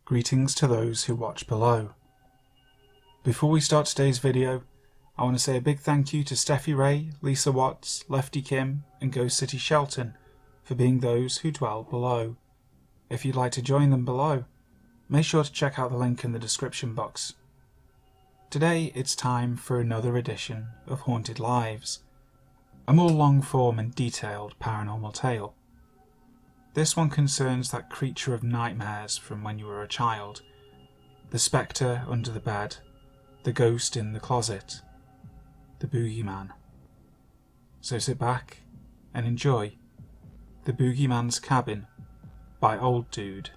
Greetings to those who watch below. Before we start today's video, I want to say a big thank you to Steffi Ray, Lisa Watts, Lefty Kim and Ghost City Shelton for being those who dwell below. If you'd like to join them below, make sure to check out the link in the description box. Today it's time for another edition of Haunted Lives, a more long-form and detailed paranormal tale. This one concerns that creature of nightmares from when you were a child, the spectre under the bed, the ghost in the closet, the Boogie Man. So sit back and enjoy The Boogie Man's Cabin by Old Dude.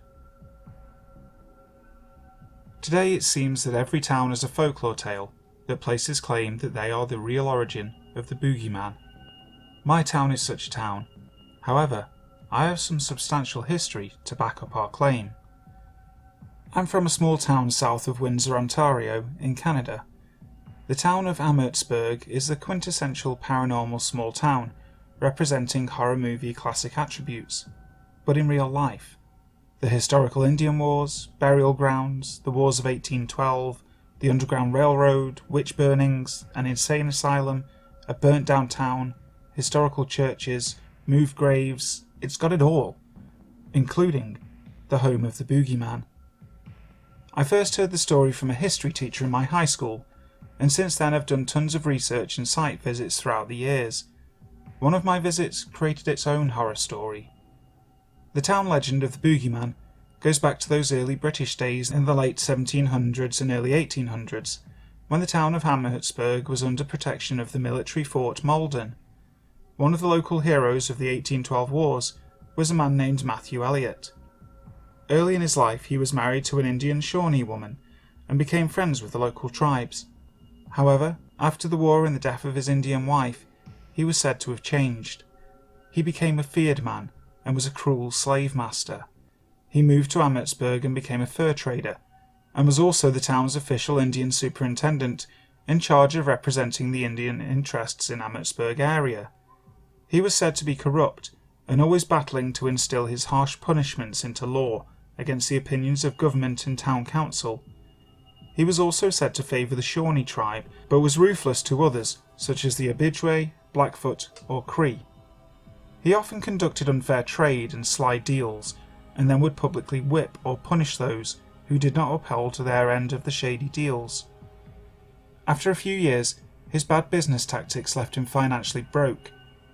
Today it seems that every town has a folklore tale that places claim that they are the real origin of the Boogie Man. My town is such a town. However, I have some substantial history to back up our claim. I'm from a small town south of Windsor, Ontario, in Canada. The town of Amhertsburg is the quintessential paranormal small town, representing horror movie classic attributes, but in real life. The historical Indian Wars, burial grounds, the Wars of 1812, the Underground Railroad, witch burnings, an insane asylum, a burnt down town, historical churches, moved graves. It's got it all, including the home of the Boogie Man. I first heard the story from a history teacher in my high school, and since then I've done tons of research and site visits throughout the years. One of my visits created its own horror story. The town legend of the Boogie Man goes back to those early British days in the late 1700s and early 1800s, when the town of Amhertsburg was under protection of the military Fort Malden. One of the local heroes of the 1812 wars was a man named Matthew Elliot. Early in his life he was married to an Indian Shawnee woman and became friends with the local tribes. However, after the war and the death of his Indian wife, he was said to have changed. He became a feared man and was a cruel slave master. He moved to Amhertsburg and became a fur trader, and was also the town's official Indian superintendent in charge of representing the Indian interests in Amhertsburg area. He was said to be corrupt and always battling to instill his harsh punishments into law against the opinions of government and town council. He was also said to favour the Shawnee tribe, but was ruthless to others such as the Ojibwe, Blackfoot or Cree. He often conducted unfair trade and sly deals, and then would publicly whip or punish those who did not uphold their end of the shady deals. After a few years, his bad business tactics left him financially broke,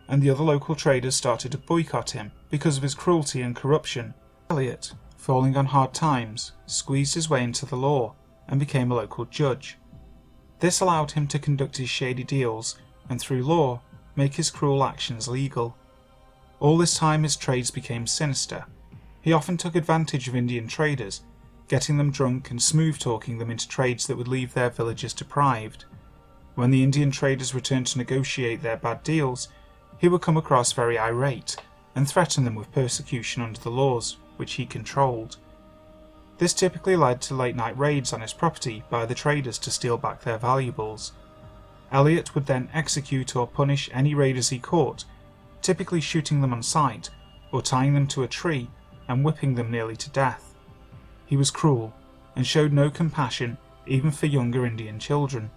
and the other local traders started to boycott him because of his cruelty and corruption. Elliot, falling on hard times, squeezed his way into the law and became a local judge. This allowed him to conduct his shady deals and through law make his cruel actions legal. All this time his trades became sinister. He often took advantage of Indian traders, getting them drunk and smooth-talking them into trades that would leave their villagers deprived. When the Indian traders returned to negotiate their bad deals, he would come across very irate and threaten them with persecution under the laws, which he controlled. This typically led to late-night raids on his property by the traders to steal back their valuables. Elliot would then execute or punish any raiders he caught, typically shooting them on sight or tying them to a tree and whipping them nearly to death. He was cruel and showed no compassion even for younger Indian children.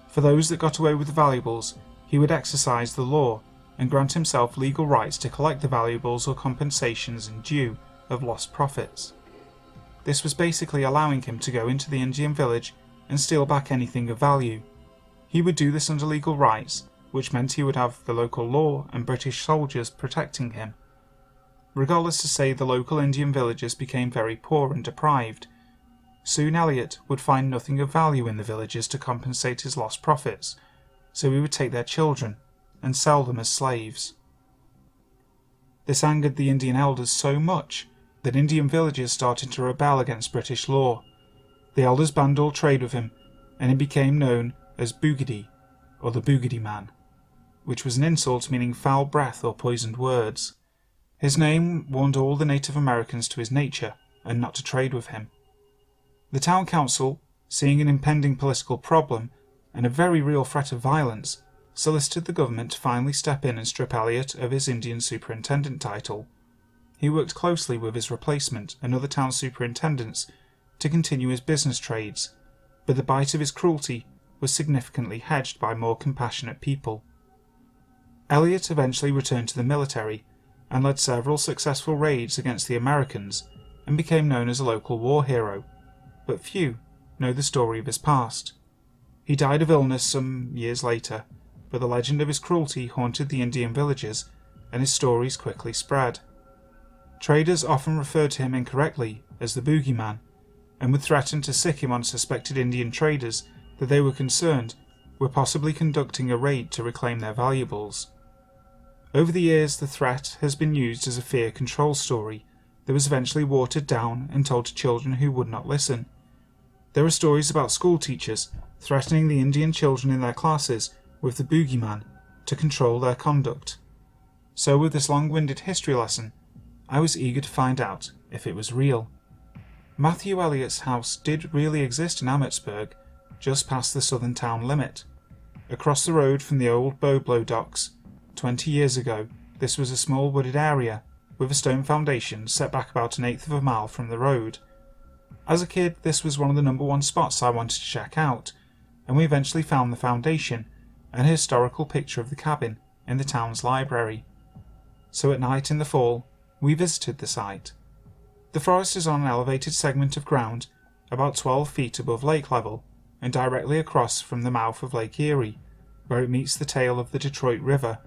For those that got away with the valuables, he would exercise the law and grant himself legal rights to collect the valuables or compensations in due of lost profits. This was basically allowing him to go into the Indian village and steal back anything of value. He would do this under legal rights, which meant he would have the local law and British soldiers protecting him. Regardless to say, the local Indian villagers became very poor and deprived. Soon Elliot would find nothing of value in the villages to compensate his lost profits, so he would take their children and sell them as slaves. This angered the Indian elders so much that Indian villagers started to rebel against British law. The elders banned all trade with him, and he became known as Boogedy, or the Boogedy Man, which was an insult meaning foul breath or poisoned words. His name warned all the Native Americans to his nature and not to trade with him. The town council, seeing an impending political problem and a very real threat of violence, solicited the government to finally step in and strip Elliot of his Indian superintendent title. He worked closely with his replacement and other town superintendents to continue his business trades, but the bite of his cruelty was significantly hedged by more compassionate people. Elliot eventually returned to the military and led several successful raids against the Americans and became known as a local war hero, but few know the story of his past. He died of illness some years later, but the legend of his cruelty haunted the Indian villages and his stories quickly spread. Traders often referred to him incorrectly as the Boogie Man, and would threaten to sic him on suspected Indian traders that they were concerned were possibly conducting a raid to reclaim their valuables. Over the years, the threat has been used as a fear control story that was eventually watered down and told to children who would not listen. There are stories about school teachers threatening the Indian children in their classes with the Boogie Man to control their conduct. So with this long-winded history lesson, I was eager to find out if it was real. Matthew Elliott's house did really exist in Emmetsburg, just past the southern town limit. Across the road from the old Boblo docks, 20 years ago, this was a small wooded area with a stone foundation set back about 1/8 of a mile from the road. As a kid, this was one of the #1 spots I wanted to check out, and we eventually found the foundation and a historical picture of the cabin in the town's library. So at night in the fall, we visited the site. The forest is on an elevated segment of ground about 12 feet above lake level and directly across from the mouth of Lake Erie, where it meets the tail of the Detroit River.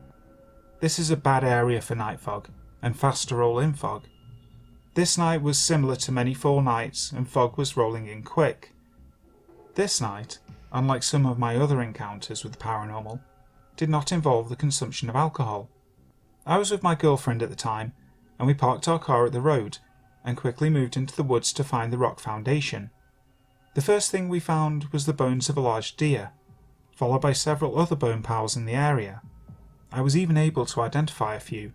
This is a bad area for night fog, and fast to roll in fog. This night was similar to many fall nights, and fog was rolling in quick. This night, unlike some of my other encounters with the paranormal, did not involve the consumption of alcohol. I was with my girlfriend at the time, and we parked our car at the road and quickly moved into the woods to find the rock foundation. The first thing we found was the bones of a large deer, followed by several other bone piles in the area. I was even able to identify a few: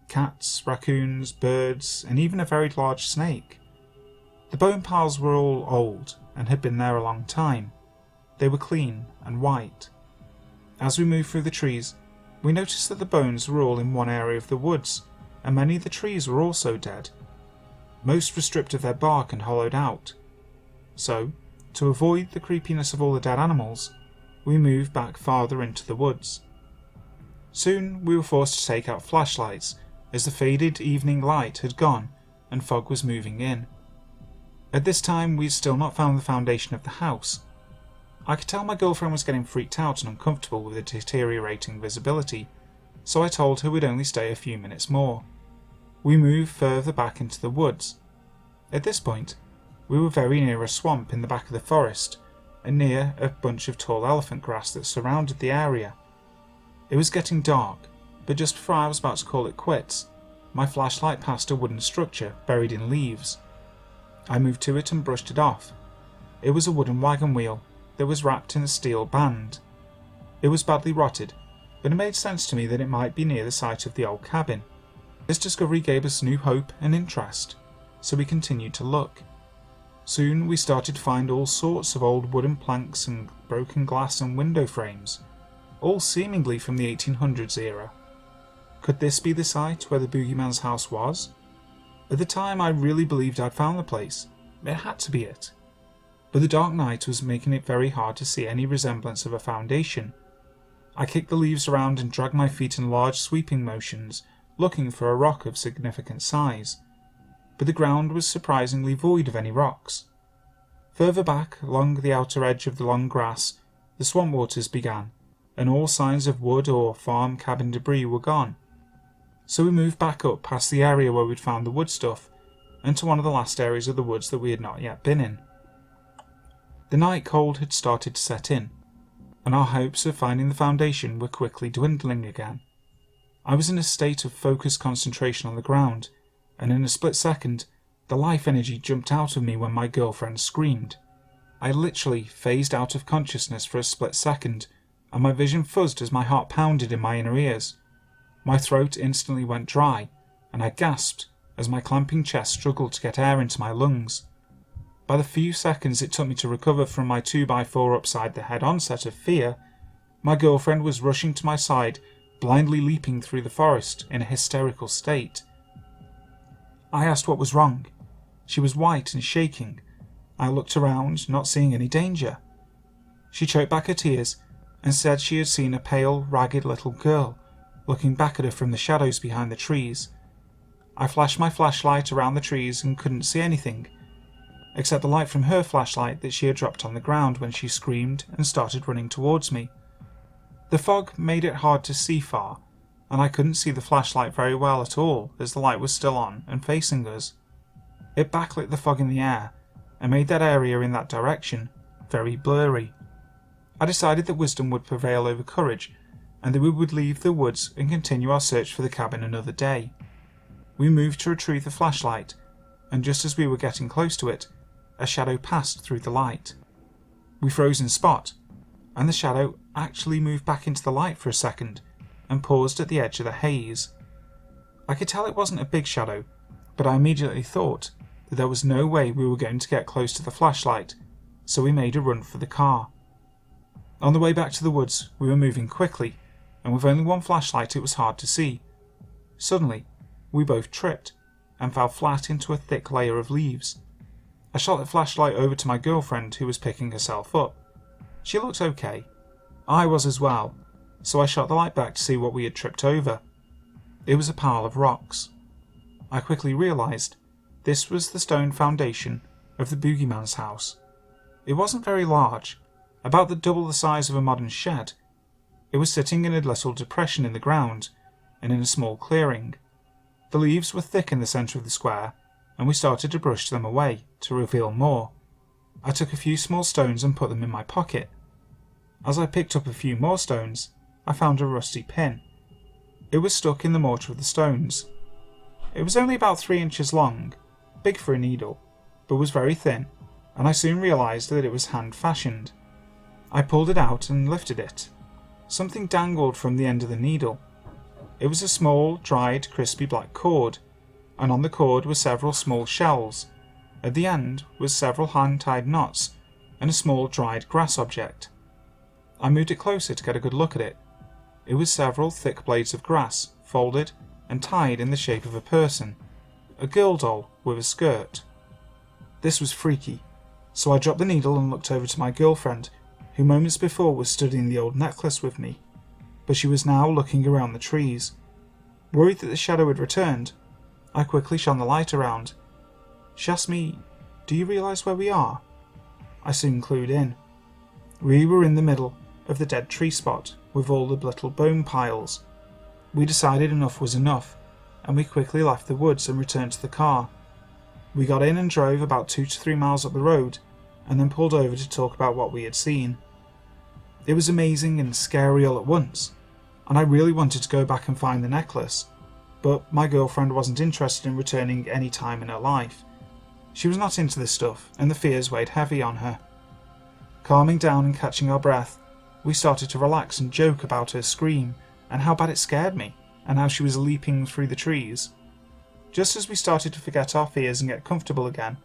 cats, raccoons, birds, and even a very large snake. The bone piles were all old and had been there a long time. They were clean and white. As we moved through the trees, we noticed that the bones were all in one area of the woods, and many of the trees were also dead. Most were stripped of their bark and hollowed out. So, to avoid the creepiness of all the dead animals, we moved back farther into the woods. Soon we were forced to take out flashlights, as the faded evening light had gone and fog was moving in. At this time we had still not found the foundation of the house. I could tell my girlfriend was getting freaked out and uncomfortable with the deteriorating visibility, so I told her we'd only stay a few minutes more. We moved further back into the woods. At this point, we were very near a swamp in the back of the forest, and near a bunch of tall elephant grass that surrounded the area. It was getting dark, but just before I was about to call it quits, my flashlight passed a wooden structure buried in leaves. I moved to it and brushed it off. It was a wooden wagon wheel that was wrapped in a steel band. It was badly rotted, but it made sense to me that it might be near the site of the old cabin. This discovery gave us new hope and interest, so we continued to look. Soon we started to find all sorts of old wooden planks and broken glass and window frames, all seemingly from the 1800s era. Could this be the site where the Boogie Man's house was? At the time I really believed I'd found the place. It had to be it. But the dark night was making it very hard to see any resemblance of a foundation. I kicked the leaves around and dragged my feet in large sweeping motions, looking for a rock of significant size. But the ground was surprisingly void of any rocks. Further back, along the outer edge of the long grass, the swamp waters began, and all signs of wood or farm cabin debris were gone. So we moved back up past the area where we'd found the wood stuff, and to one of the last areas of the woods that we had not yet been in. The night cold had started to set in, and our hopes of finding the foundation were quickly dwindling again. I was in a state of focused concentration on the ground, and in a split second, the life energy jumped out of me when my girlfriend screamed. I literally phased out of consciousness for a split second, and my vision fuzzed as my heart pounded in my inner ears. My throat instantly went dry, and I gasped as my clamping chest struggled to get air into my lungs. By the few seconds it took me to recover from my 2x4 upside the head onset of fear, my girlfriend was rushing to my side, blindly leaping through the forest in a hysterical state. I asked what was wrong. She was white and shaking, I looked around, not seeing any danger. She choked back her tears and said she had seen a pale, ragged little girl looking back at her from the shadows behind the trees. I flashed my flashlight around the trees and couldn't see anything, except the light from her flashlight that she had dropped on the ground when she screamed and started running towards me. The fog made it hard to see far, and I couldn't see the flashlight very well at all as the light was still on and facing us. It backlit the fog in the air and made that area in that direction very blurry. I decided that wisdom would prevail over courage and that we would leave the woods and continue our search for the cabin another day. We moved to retrieve the flashlight, and just as we were getting close to it, a shadow passed through the light. We froze in spot, and the shadow actually moved back into the light for a second and paused at the edge of the haze. I could tell it wasn't a big shadow, but I immediately thought that there was no way we were going to get close to the flashlight, so we made a run for the car. On the way back to the woods, we were moving quickly, and with only one flashlight it was hard to see. Suddenly, we both tripped and fell flat into a thick layer of leaves. I shot the flashlight over to my girlfriend who was picking herself up. She looked okay. I was as well, so I shot the light back to see what we had tripped over. It was a pile of rocks. I quickly realised this was the stone foundation of the Boogie Man's house. It wasn't very large, about double the size of a modern shed. It was sitting in a little depression in the ground and in a small clearing. The leaves were thick in the centre of the square, and we started to brush them away to reveal more. I took a few small stones and put them in my pocket. As I picked up a few more stones, I found a rusty pin. It was stuck in the mortar of the stones. It was only about 3 inches long, big for a needle, but was very thin, and I soon realised that it was hand-fashioned. I pulled it out and lifted it. Something dangled from the end of the needle. It was a small, dried, crispy black cord, and on the cord were several small shells. At the end was several hand-tied knots and a small dried grass object. I moved it closer to get a good look at it. It was several thick blades of grass, folded and tied in the shape of a person, a girl doll with a skirt. This was freaky, so I dropped the needle and looked over to my girlfriend, who moments before was studying the old necklace with me, but she was now looking around the trees. Worried that the shadow had returned, I quickly shone the light around. She asked me, "Do you realise where we are?" I soon clued in. We were in the middle of the dead tree spot with all the little bone piles. We decided enough was enough, and we quickly left the woods and returned to the car. We got in and drove about 2 to 3 miles up the road, and then pulled over to talk about what we had seen. It was amazing and scary all at once, and I really wanted to go back and find the necklace, but my girlfriend wasn't interested in returning any time in her life. She was not into this stuff, and the fears weighed heavy on her. Calming down and catching our breath, we started to relax and joke about her scream and how bad it scared me, and how she was leaping through the trees. Just as we started to forget our fears and get comfortable again,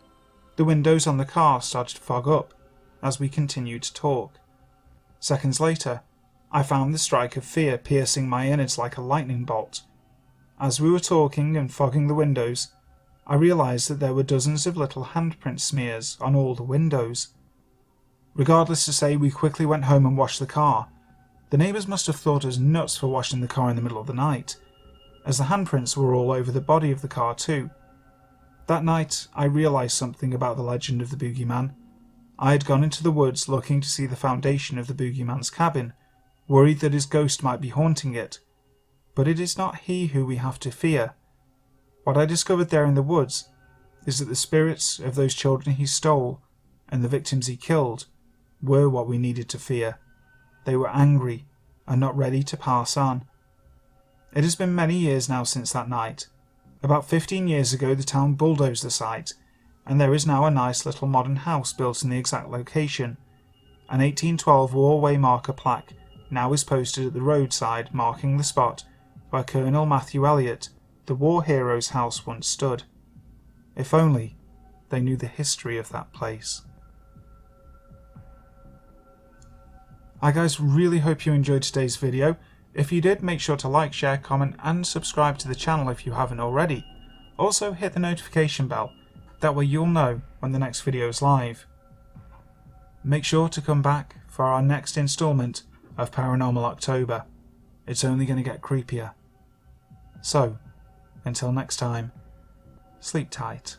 the windows on the car started to fog up as we continued to talk. Seconds later, I found the strike of fear piercing my innards like a lightning bolt. As we were talking and fogging the windows, I realised that there were dozens of little handprint smears on all the windows. Regardless to say, we quickly went home and washed the car. The neighbours must have thought us nuts for washing the car in the middle of the night, as the handprints were all over the body of the car too. That night, I realised something about the legend of the Boogie Man. I had gone into the woods looking to see the foundation of the Boogie Man's cabin, worried that his ghost might be haunting it. But it is not he who we have to fear. What I discovered there in the woods is that the spirits of those children he stole and the victims he killed were what we needed to fear. They were angry and not ready to pass on. It has been many years now since that night. About 15 years ago the town bulldozed the site, and there is now a nice little modern house built in the exact location. An 1812 war-way marker plaque now is posted at the roadside marking the spot where Colonel Matthew Elliot, the war hero's house, once stood. If only they knew the history of that place. I guys really hope you enjoyed today's video. If you did, make sure to like, share, comment and subscribe to the channel if you haven't already. Also hit the notification bell That way you'll know when the next video is live. Make sure to come back for our next instalment of Paranormal October. It's only going to get creepier. So, until next time, sleep tight.